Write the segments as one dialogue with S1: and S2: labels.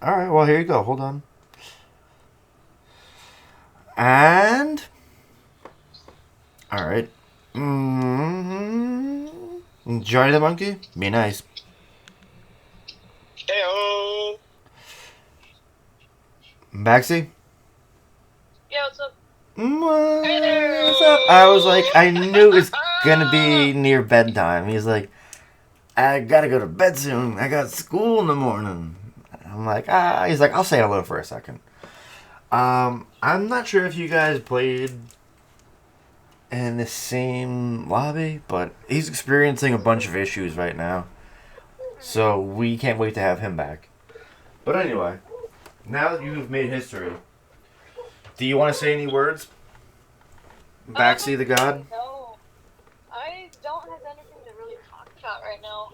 S1: All right, well, here you go. Hold on. And all right. Johnny the Monkey, be nice.
S2: Heyo.
S1: Baxi,
S3: Yeah, what's up?
S1: what's up? I was like, I knew it's gonna be near bedtime. He's like, I gotta go to bed soon. I got school in the morning. I'm like, ah. He's like, I'll say hello for a second. I'm not sure if you guys played in the same lobby, but he's experiencing a bunch of issues right now. So we can't wait to have him back. But anyway, now that you've made history, do you want to say any words? Baxi the God?
S3: No, I don't have anything to really talk about right now.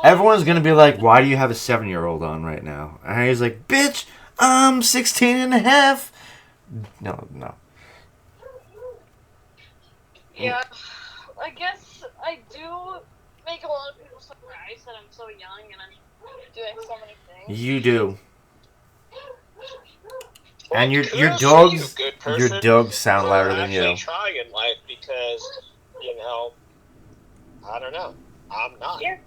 S1: Everyone's going to be like, why do you have a 7-year-old on right now? And he's like, bitch, I'm 16 and a half. No.
S3: Yeah, I guess I do make a lot of people surprised that I'm so young and I'm doing so many things.
S1: You do.
S2: Well,
S1: And your
S2: kudos to
S1: dogs,
S2: you, good
S1: your
S2: person,
S1: dogs sound
S2: for
S1: louder than
S2: actually
S1: you.
S2: trying in life because, I don't know. I'm not.
S3: Yeah.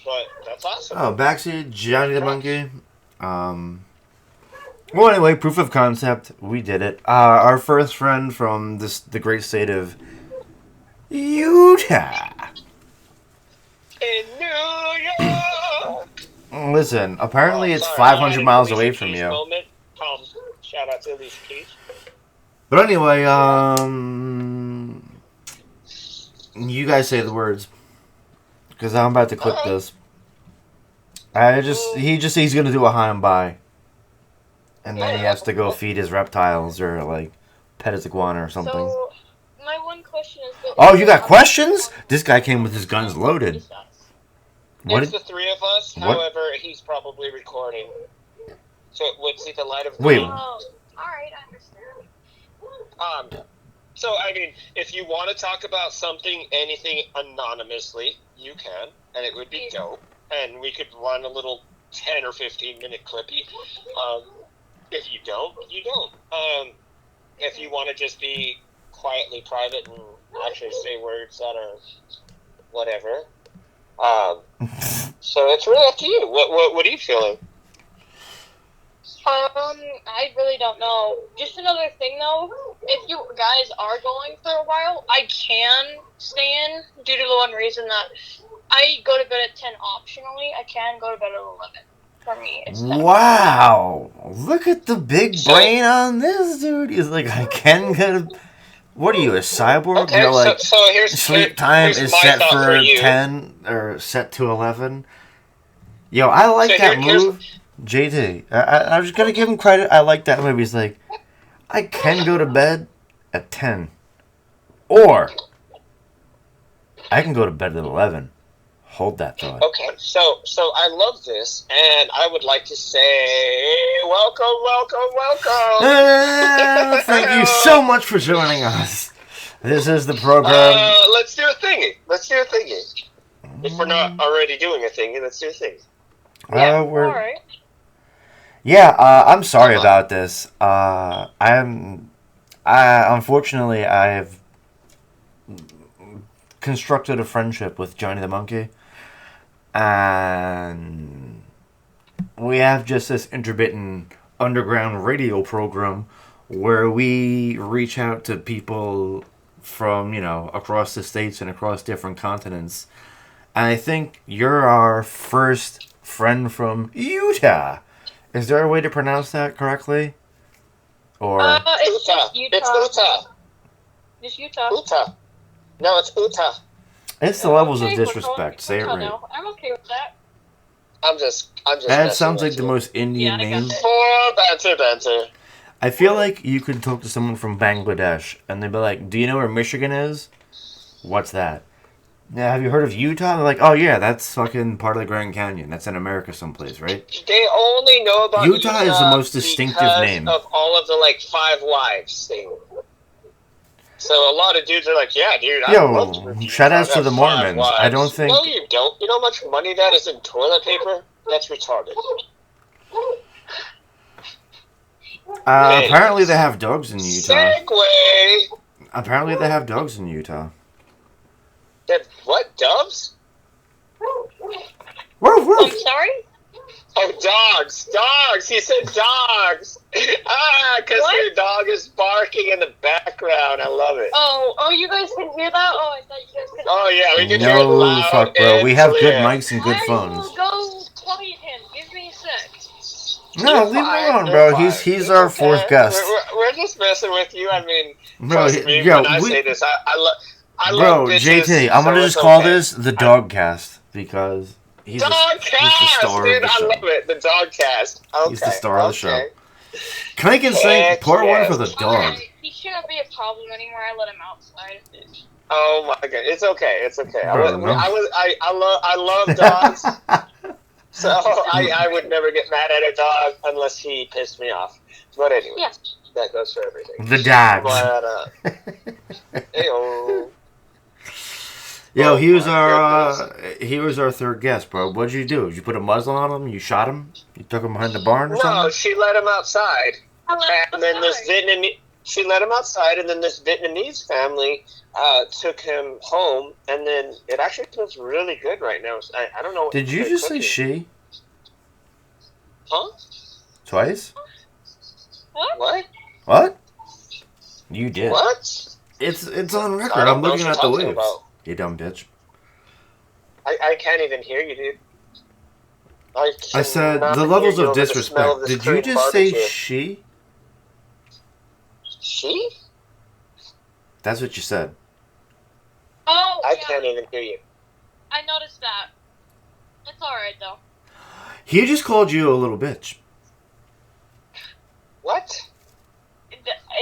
S2: But that's awesome.
S1: Oh, Baxi, Johnny the Monkey. Well, anyway, proof of concept. We did it. Our first friend from the great state of Utah.
S2: In New York!
S1: Listen, apparently it's
S2: Sorry,
S1: 500
S2: I had a
S1: miles
S2: Alicia
S1: away from
S2: Keys
S1: you.
S2: Moment. Shout out to Alicia Keys.
S1: But anyway, you guys say the words, because I'm about to clip this. He's gonna do a high and by, and then he has to go feed his reptiles or like pet his iguana or something.
S3: So, my one question is...
S1: Oh, you got questions? This guy came with his guns loaded. What?
S2: It's the three of us.
S1: What?
S2: However, he's probably recording. So it would see the light of
S1: Wait.
S2: day.
S3: Oh, alright, I understand.
S2: So, I mean, if you want to talk about something, anything anonymously, you can, and it would be dope. And we could run a little 10 or 15 minute clippy. If you don't, you don't. If you want to just be quietly private and actually say words that are whatever. So it's really up to you. What are you feeling?
S3: I really don't know. Just another thing, though. If you guys are going for a while, I can stay in due to the one reason that I go to bed at 10 optionally. I can go to bed at 11. For me, it's 10.
S1: Wow! Look at the big brain on this dude. He's like, I can go to... What are you, a cyborg?
S2: Okay,
S1: You're like,
S2: so
S1: sleep time is
S2: my
S1: set
S2: thought
S1: for
S2: you.
S1: 10 or set to 11. Yo, I like that move. JT, I'm just gonna give him credit. I like that move. He's like, I can go to bed at 10, or I can go to bed at 11. Hold that thought.
S2: Okay, so I love this, and I would like to say welcome.
S1: Thank you so much for joining us. This is the program.
S2: Let's do a thingy. If we're not already doing a thingy, let's do a thingy.
S3: Yeah, alright.
S1: Yeah, I'm sorry about this. Unfortunately, I've constructed a friendship with Johnny the Monkey, and we have just this intermittent underground radio program where we reach out to people from, across the states and across different continents. And I think you're our first friend from Utah. Is there a way to pronounce that correctly? Or
S3: It's just Utah.
S2: It's Utah.
S3: Just Utah.
S2: Utah. No, it's Utah.
S1: It's the levels of disrespect. Say it right.
S3: Now. I'm okay with that.
S2: I'm just.
S1: That sounds like the most Indian name.
S2: For banter.
S1: I feel like you could talk to someone from Bangladesh and they'd be like, do you know where Michigan is? What's that? Yeah, have you heard of Utah? They're like, oh yeah, that's fucking part of the Grand Canyon. That's in America someplace, right?
S2: They only know about
S1: Utah is the most distinctive name
S2: of all of the 5 wives thing. So a lot of dudes are like, yeah, dude.
S1: Yo, shout outs to the Mormons. I don't think.
S2: No, you don't. You know how much money that is in toilet paper? That's retarded.
S1: Apparently they have dogs in Utah.
S2: Segway!
S1: Apparently they have dogs in Utah.
S2: That, what, doves?
S1: Woof, woof.
S3: I'm sorry?
S2: Oh, dogs! Dogs! He said dogs! Because your dog is barking in the background. I love it.
S3: Oh, you guys can hear that? Oh, I thought you guys could.
S2: Oh, yeah, we can hear it
S1: No,
S2: loud
S1: fuck, bro.
S2: and
S1: We have good
S2: clear.
S1: mics and good
S3: I
S1: phones.
S3: will go quiet him. Give me a sec.
S1: No,
S2: You're
S1: leave him
S2: fine,
S1: alone,
S2: you're
S1: bro.
S2: fine.
S1: He's
S2: It's
S1: our
S2: okay.
S1: fourth guest.
S2: We're just messing with you. I mean,
S1: Bro,
S2: trust me,
S1: yo,
S2: when I say this, I love
S1: bro,
S2: bitches,
S1: JT, I'm
S2: so
S1: gonna
S2: it's
S1: just call
S2: okay.
S1: this the dog cast because he's
S2: Dog
S1: the
S2: cast,
S1: star
S2: dude,
S1: of the
S2: I
S1: show.
S2: love it. The dog cast. Okay.
S1: He's the star of the show.
S2: Okay.
S1: Can I get sing?
S2: Heck
S1: Pour one for
S2: yes.
S1: the dog.
S3: Alright, he shouldn't be a problem anymore. I let him outside.
S2: Oh my god, it's okay. It's okay.
S1: Bro, no.
S2: I love dogs, so I would never get mad at a dog unless he pissed me off. But anyway,
S3: Yeah.
S2: that goes for everything.
S1: The dogs.
S2: But hey-o.
S1: Yo,
S2: Oh
S1: he was
S2: my
S1: our third guest, bro. What'd you do? Did you put a muzzle on him? You shot him? You took him behind the barn or
S2: No,
S1: something?
S2: she let him outside. And then this she let him outside, and then this Vietnamese family took him home, and then it actually smells really good right now. I don't know. What
S1: Did you
S2: they're
S1: just say
S2: cooking.
S1: she?
S2: Huh?
S1: Twice?
S2: What?
S1: What? You did.
S2: What?
S1: It's on record.
S2: I don't
S1: I'm
S2: know
S1: looking
S2: what
S1: at the
S2: you're talking
S1: waves.
S2: about.
S1: You dumb bitch.
S2: I can't even hear you, dude.
S1: I said
S2: cannot
S1: the
S2: hear
S1: levels
S2: you
S1: of
S2: over the smell
S1: disrespect.
S2: of this
S1: Did you
S2: Korean
S1: just say
S2: barbecue.
S1: she?
S2: She?
S1: That's what you said.
S3: Oh,
S2: I
S3: yeah.
S2: can't even hear you.
S3: I noticed that. It's alright, though.
S1: He just called you a little bitch.
S2: What?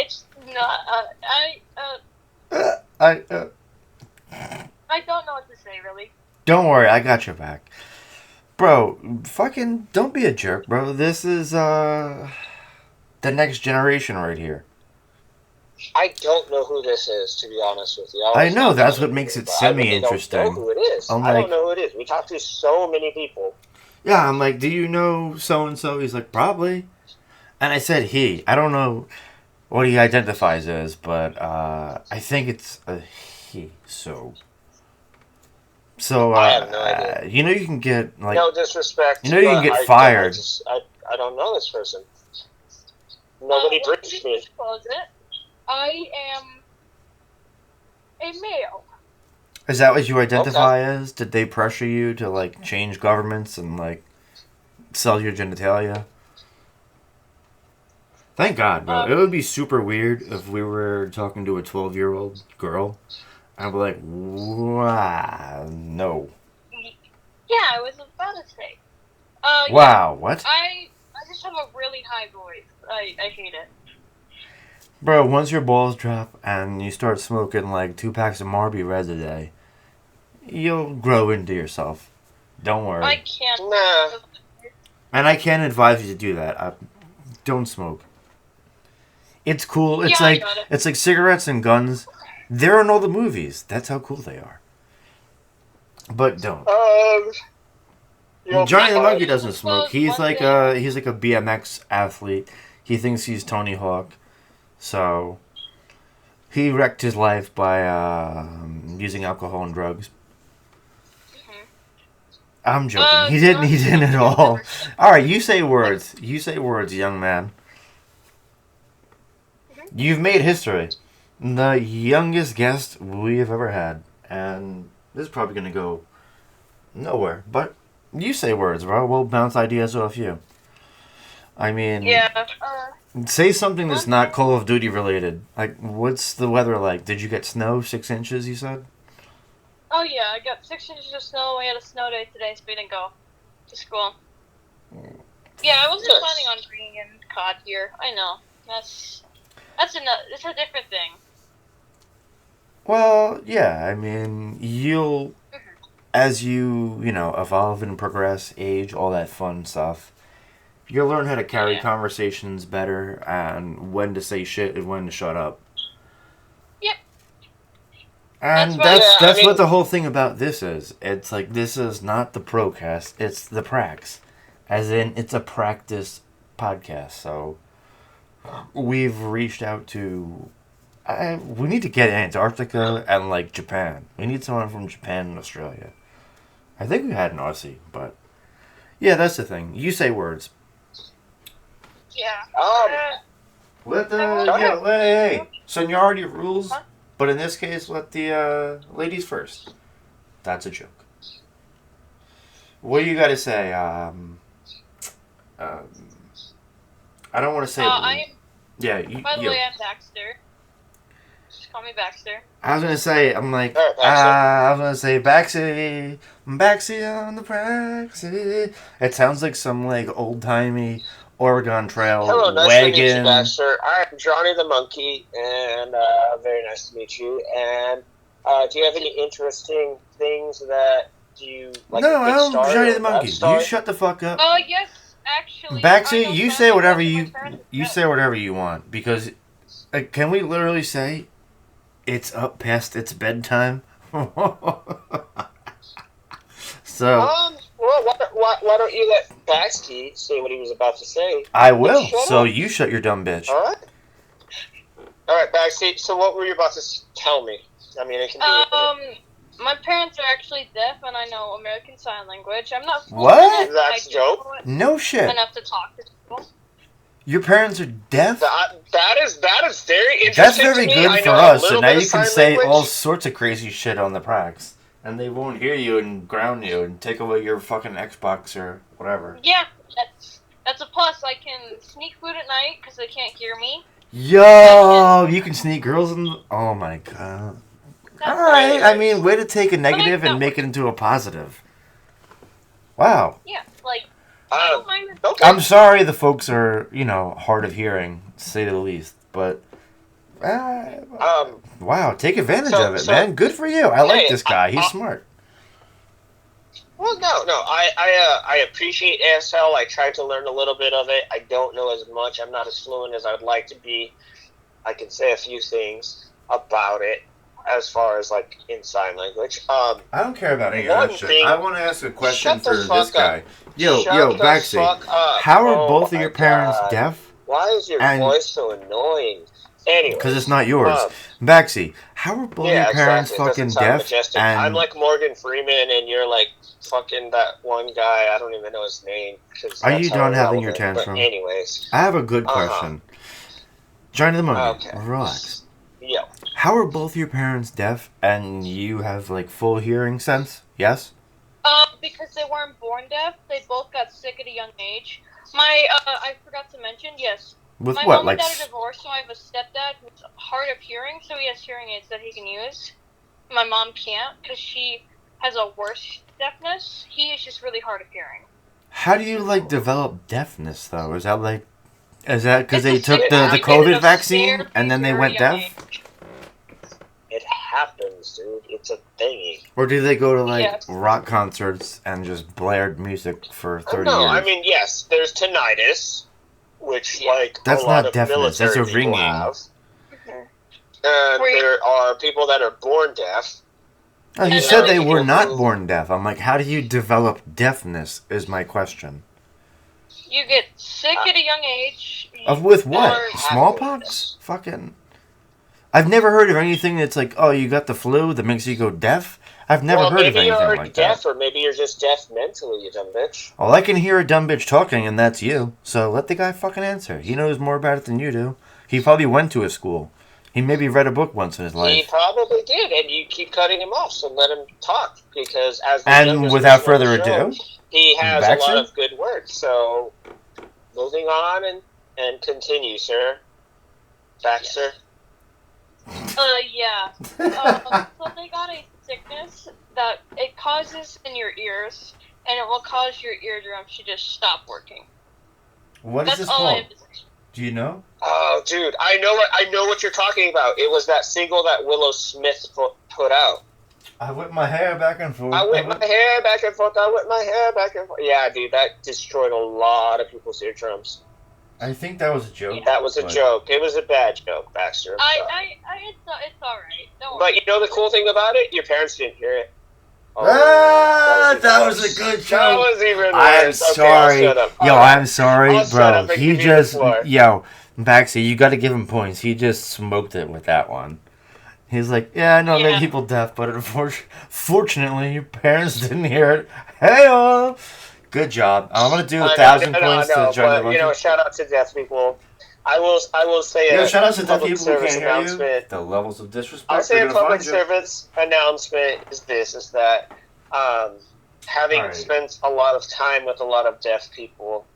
S3: It's not.
S1: I
S3: I don't know what to say, really.
S1: don't worry, I got your back. Bro, fucking don't be a jerk, bro. This is the next generation right here.
S2: I don't know who this is, to be honest with you.
S1: I know, that's what makes it
S2: I really
S1: semi-interesting.
S2: don't know who it is.
S1: I'm
S2: I
S1: like-
S2: don't know who it is. We talked to so many people.
S1: Yeah, I'm like, do you know so and so? He's like, probably. And I said he. I don't know what he identifies as, but I think it's a he. So
S2: I have no idea.
S1: you know you can get like
S2: No disrespect.
S1: You know you can
S2: but
S1: get
S2: I
S1: fired.
S2: I don't know this person. Nobody
S3: Let
S2: briefed
S3: me
S2: me.
S3: disclose it. I am a male.
S1: Is that what you identify as? Did they pressure you to like change governments and like sell your genitalia? Thank God, bro. It would be super weird if we were talking to a 12-year-old girl. I'd be like, wow, no.
S3: Yeah, I was about to say. Yeah,
S1: Wow, what?
S3: I just have a really high voice. I hate it.
S1: Bro, once your balls drop and you start smoking like 2 packs of Marby Reds a day, you'll grow into yourself. Don't worry.
S3: I can't.
S2: Nah.
S1: And I can't advise you to do that. Don't smoke. It's cool. It's
S3: Yeah, I
S1: like
S3: got it.
S1: it's like cigarettes and guns. They're in all the movies. That's how cool they are. But don't. Johnny the Monkey doesn't smoke. He's like a BMX athlete. He thinks he's Tony Hawk. So he wrecked his life by using alcohol and drugs. I'm joking. He didn't at all. All right, you say words. You say words, young man. You've made history. The youngest guest we've ever had. And this is probably going to go nowhere. But you say words, bro. We'll bounce ideas off you. I mean,
S3: Yeah.
S1: say something that's not Call of Duty related. Like, what's the weather like? Did you get snow? 6 inches, you said?
S3: Oh yeah, I got 6 inches of snow. We had a snow day today, so we didn't go to school. Yeah, I wasn't
S2: Yes.
S3: planning on bringing in COD here. I know. It's a different thing.
S1: Well, yeah. I mean, you'll, as you evolve and progress, age, all that fun stuff, you'll learn how to carry conversations better and when to say shit and when to shut up.
S3: Yep.
S1: And
S3: That's right.
S1: that's what the whole thing about this is. It's like, this is not the Procast, it's the Prax. As in, it's a practice podcast, so we've reached out to. We need to get Antarctica and like Japan. We need someone from Japan and Australia. I think we had an Aussie, but yeah, that's the thing. You say words.
S3: Yeah.
S1: Let the
S2: Go ahead.
S1: hey, seniority rules,
S3: Huh?
S1: but in this case, let the ladies first. That's a joke. What do you got to say? I don't want to say.
S3: I am.
S1: Yeah,
S3: By the way, I'm Baxter. Just call me Baxter.
S1: I was gonna say, I'm like,
S2: Alright, Baxter.
S1: I was gonna say, Baxi on the Praxcast. It sounds like some like old timey Oregon Trail
S2: Hello, nice to meet you,
S1: wagon.
S2: Baxter. I'm Johnny the Monkey, and very nice to meet you. And do you have any interesting things that you like?
S1: No,
S2: a good
S1: I'm
S2: story
S1: Johnny
S2: or
S1: the
S2: a bad
S1: Monkey.
S2: story?
S1: You shut the fuck up.
S3: Yes, actually. I
S1: Baxi,
S3: know
S1: you
S3: something
S1: say whatever
S3: about my
S1: you
S3: parents.
S1: say whatever you want because can we literally say it's up past its bedtime? So
S2: Well, why don't you let Baxter say what he was about to say?
S1: I will.
S2: Shut
S1: So
S2: up.
S1: you shut your dumb bitch.
S2: All right, Baxter. So what were you about to tell me? I mean, it can be.
S3: My parents are actually deaf, and I know American Sign Language. I'm not fluent
S1: What?
S3: in it,
S2: That's
S3: I do
S2: dope.
S3: know it
S1: No shit.
S3: enough to talk to people.
S1: Your parents are deaf?
S2: That is very interesting.
S1: That's very
S2: to me.
S1: good
S2: I
S1: for
S2: know a
S1: us. So
S2: little
S1: now
S2: bit of
S1: you can
S2: sign
S1: say
S2: language.
S1: all sorts of crazy shit on the Prax. And they won't hear you and ground you and take away your fucking Xbox or whatever.
S3: Yeah, that's a plus. I can sneak food at night because they can't hear me.
S1: Yo, you can sneak girls in. Oh my god.
S3: That's
S1: Alright,
S3: nice.
S1: I mean, way to take a negative and make it into a positive. Wow.
S3: Yeah, like I don't
S2: Uh,
S3: mind it.
S2: okay.
S1: I'm sorry the folks are, hard of hearing, to say the least. But, wow, take advantage of it, man. Good for you. I like
S2: hey,
S1: this guy. He's smart.
S2: Well, no. I appreciate ASL. I tried to learn a little bit of it. I don't know as much. I'm not as fluent as I'd like to be. I can say a few things about it as far as like in sign language.
S1: I don't care about any
S2: One
S1: of that shit.
S2: thing-
S1: I want to ask a question
S2: Shut the
S1: for this
S2: fuck
S1: guy.
S2: up.
S1: Yo,
S2: Shut the
S1: Baxi,
S2: fuck up.
S1: how are
S2: Oh
S1: both of
S2: my
S1: your parents
S2: God.
S1: deaf?
S2: Why is your
S1: And-
S2: voice so annoying? Anyway,
S1: Because it's not yours. Baxi, how are both your parents
S2: exactly. It
S1: fucking
S2: doesn't sound
S1: deaf?
S2: majestic.
S1: And
S2: I'm like Morgan Freeman, and you're like fucking that one guy. I don't even know his name.
S1: Are you done having your
S2: irrelevant.
S1: tantrum?
S2: But anyways,
S1: I have a good question. Johnny the Monkey,
S2: Okay.
S1: relax.
S2: yeah.
S1: How are both your parents deaf and you have like full hearing sense? Yes?
S3: Because they weren't born deaf, they both got sick at a young age. I forgot to mention, yes.
S1: With
S3: My
S1: what?
S3: mom
S1: Like
S3: and dad are divorced, so I have a stepdad who's hard of hearing, so he has hearing aids that he can use. My mom can't, because she has a worse deafness. He is just really hard of hearing.
S1: how do you like develop deafness though? Is that because
S3: It's
S1: they
S3: a
S1: took
S3: sick-
S1: the
S3: they did
S1: COVID
S3: a
S1: vaccine
S3: scare
S1: and then they
S3: very
S1: went
S3: young
S1: deaf?
S3: age.
S2: It happens, dude. It's a thingy.
S1: Or do they go to like
S3: Yes.
S1: rock concerts and just blared music for 30
S2: No,
S1: years?
S2: I mean, yes, there's tinnitus, which like
S1: That's
S2: a lot
S1: not
S2: of
S1: deafness, that's
S2: military
S1: a
S2: people
S1: ringing.
S2: have. And
S3: Were you-
S2: there are people that are born deaf.
S1: Oh, you
S3: And
S1: said
S3: there
S1: they
S3: are
S1: were
S2: people
S1: not
S2: who-
S1: born deaf. I'm like, how do you develop deafness is my question.
S3: You get sick at a young age.
S1: With what?
S3: Or-
S1: Smallpox? Fucking... I've never heard of anything that's like, oh, you got the flu that makes you go deaf. I've never
S2: Well,
S1: heard of
S2: maybe you're
S1: anything
S2: already
S1: like
S2: deaf,
S1: that.
S2: or maybe you're just deaf mentally, you dumb bitch.
S1: All I can hear a dumb bitch talking, and that's you. So let the guy fucking answer. He knows more about it than you do. He probably went to a school. He maybe read a book once in his
S2: He
S1: life.
S2: probably did, and you keep cutting him off, so let him talk, because as the
S1: And
S2: youngest
S1: without
S2: person on the
S1: further ado,
S2: show, he has
S1: Baxter?
S2: a lot of good words. So, moving on and continue, sir. Baxter.
S3: Yeah. So they got a sickness that it causes in your ears, and it will cause your eardrums to just stop working.
S1: What is
S3: That's
S1: this
S3: all I
S1: called?
S3: have to say.
S1: Do you know?
S2: Oh, dude, I know what you're talking about. It was that single that Willow Smith put out.
S1: I whip my hair back and forth.
S2: I whip my hair back and forth. I whip my hair back and forth. Yeah, dude, that destroyed a lot of people's eardrums.
S1: I think that was a joke.
S2: That was a
S1: but-
S2: joke. It was a bad joke, Baxter. I'm sorry.
S3: It's alright. Don't
S2: But
S3: worry.
S2: you know the cool thing about it? Your parents didn't hear it.
S1: That was a good joke.
S2: That was even worse.
S1: I'm sorry.
S2: Okay, I'll shut up.
S1: Yo, I'm sorry,
S2: I'll shut
S1: bro.
S2: up and
S1: He
S2: give you the
S1: just,
S2: floor.
S1: yo, Baxter, you got to give him points. He just smoked it with that one. He's like, yeah, I know I made
S3: Yeah.
S1: people deaf, but fortunately, your parents didn't hear it. Hey, good job. I'm gonna do 1,000 points to join the
S2: but,
S1: monkey.
S2: shout out to deaf people. I will say
S1: Yo,
S2: a
S1: shout out to deaf
S2: public
S1: people who
S2: service
S1: can't hear you.
S2: announcement.
S1: The levels of disrespect.
S2: I'll say
S1: they're
S2: a
S1: gonna
S2: public
S1: find you.
S2: service announcement is that having
S1: Alright.
S2: spent a lot of time with a lot of deaf people,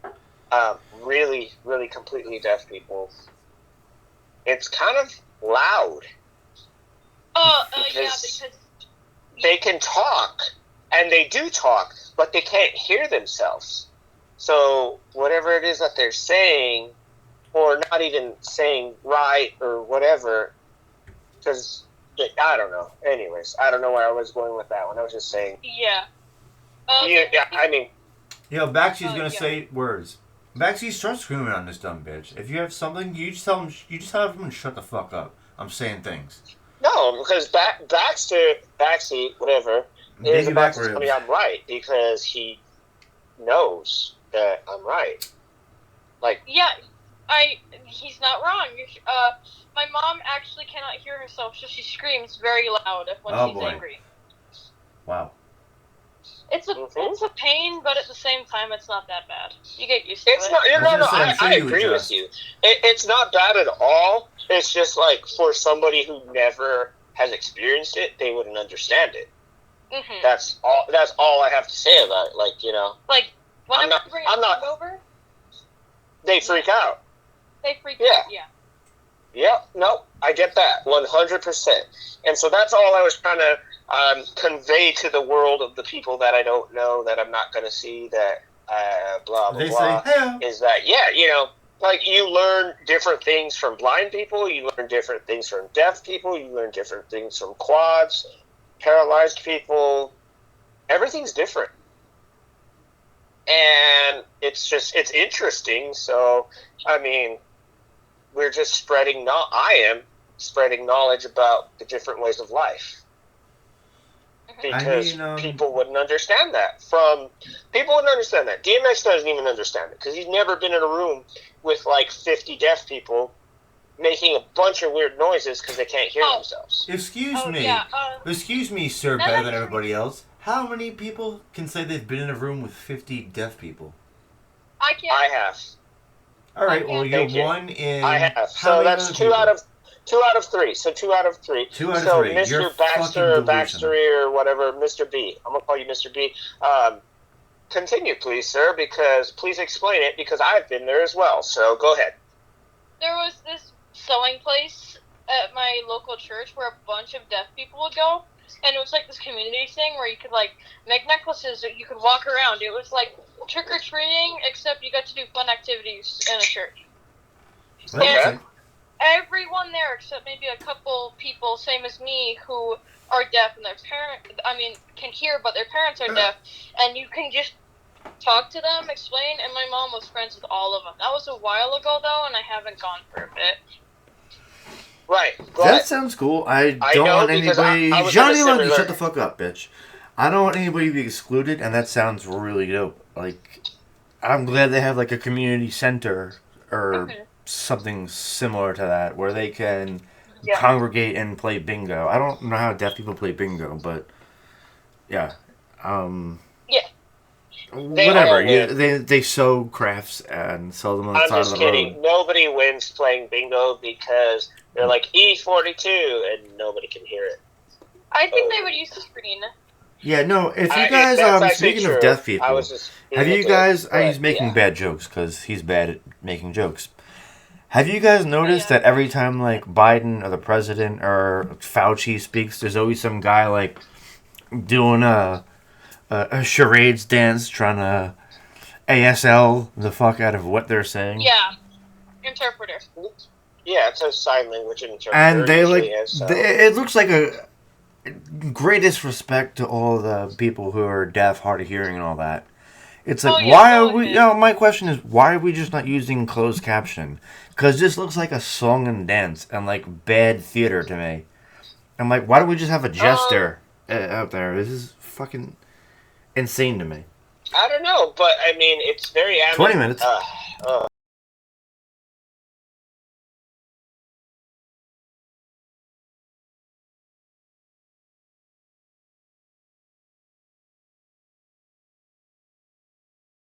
S2: really, really completely deaf people, it's kind of loud.
S3: Yeah,
S2: Because
S3: because
S2: they can talk, and they do talk, but they can't hear themselves. So whatever it is that they're saying, or not even saying right or whatever, because I don't know. Anyways, I don't know where I was going with that one. I was just saying.
S3: yeah.
S2: I mean,
S1: Yo, Baxy's gonna
S3: yeah.
S1: say words. Baxy, start screaming on this dumb bitch. If you have something, you just tell him. You just tell everyone to shut the fuck up. I'm saying things.
S2: no, because Baxter, whatever, is
S1: Baby
S2: about
S1: back
S2: to tell me
S1: ribs.
S2: I'm right because he knows that I'm right. Like,
S3: Yeah, he's not wrong. My mom actually cannot hear herself, so she screams very loud when
S1: Oh,
S3: she's
S1: boy.
S3: angry.
S1: Wow.
S3: It's a pain, but at the same time, it's not that bad. You get used to
S2: it's
S3: it.
S2: not.
S1: I was
S2: No,
S1: gonna say, I'm sure
S2: I
S1: you
S2: agree
S1: adjust.
S2: with you. It's not bad at all. It's just like for somebody who never has experienced it, they wouldn't understand it.
S3: Mm-hmm.
S2: That's all I have to say about it. Like,
S3: Like whenever
S2: I'm
S3: you bring
S2: not-
S3: a kid over,
S2: they freak out.
S3: they freak
S2: Yeah.
S3: out. Yeah.
S2: Yep, no, I get that 100%. And so that's all I was trying to convey to the world of the people that I don't know, that I'm not going to see, that blah, blah,
S1: They
S2: blah,
S1: say, hey.
S2: is that, like you learn different things from blind people, you learn different things from deaf people, you learn different things from quads, paralyzed people. Everything's different. And it's interesting. So, I mean, we're just I am spreading knowledge about the different ways of life. Because people wouldn't understand that. People wouldn't understand that. DMX doesn't even understand it because he's never been in a room with like 50 deaf people making a bunch of weird noises because they can't hear themselves.
S1: Excuse me.
S3: Yeah,
S1: Excuse me, sir, better than everybody else. How many people can say they've been in a room with 50 deaf people?
S3: I can't.
S2: I have.
S1: All right, well, you're
S2: Thank you.
S1: one in.
S2: I have.
S1: how
S2: So
S1: many
S2: that's
S1: other
S2: two
S1: people?
S2: out of 3. So 2 out of 3.
S1: 2 out of
S2: so
S1: 3.
S2: Mr.
S1: You're
S2: Baxter or
S1: fucking
S2: Baxtery or whatever, Mr. B. I'm gonna call you Mr. B. Continue, please, sir, because please explain it because I've been there as well. So go ahead.
S3: There was this sewing place at my local church where a bunch of deaf people would go, and it was like this community thing where you could like make necklaces, you could walk around. It was like trick or treating, except you got to do fun activities in a church.
S2: Okay.
S3: And everyone there, except maybe a couple people, same as me, who are deaf and their can hear, but their parents are deaf, and you can just talk to them, explain, and my mom was friends with all of them. That was a while ago, though, and I haven't gone for a bit.
S2: Right.
S1: That sounds cool. I don't
S2: know
S1: want
S2: because
S1: anybody.
S2: I was
S1: Johnny
S2: in a
S1: Lundy,
S2: similar-
S1: shut the fuck up, bitch. I don't want anybody to be excluded, and that sounds really dope. Like, I'm glad they have like a community center or something similar to that where they can congregate and play bingo. I don't know how deaf people play bingo, but yeah. Whatever. They sew crafts and sell them on the
S2: I'm
S1: side
S2: just
S1: of the
S2: kidding.
S1: road.
S2: Nobody wins playing bingo because they're like E42 and nobody can hear it.
S3: I think they would use the screen.
S1: Yeah, no, if you
S2: that's
S1: guys,
S2: actually
S1: speaking
S2: true.
S1: of deaf people,
S2: I was just
S1: have
S2: being
S1: you
S2: a
S1: guys,
S2: dick,
S1: he's making
S2: yeah.
S1: bad jokes because he's bad at making jokes. Have you guys noticed that every time, like, Biden or the president or Fauci speaks, there's always some guy, like, doing a charades dance trying to ASL the fuck out of what they're saying?
S3: Yeah. Interpreter.
S2: Yeah, it's a sign language interpreter.
S1: And they, like,
S2: usually is, so.
S1: it looks like a greatest respect to all the people who are deaf, hard of hearing, and all that. It's like, why are we... my question is, why are we just not using closed caption? Because this looks like a song and dance and, like, bad theater to me. I'm like, why don't we just have a jester out there? This is fucking insane to me.
S2: I don't know, but I mean, it's very
S1: 20 minutes.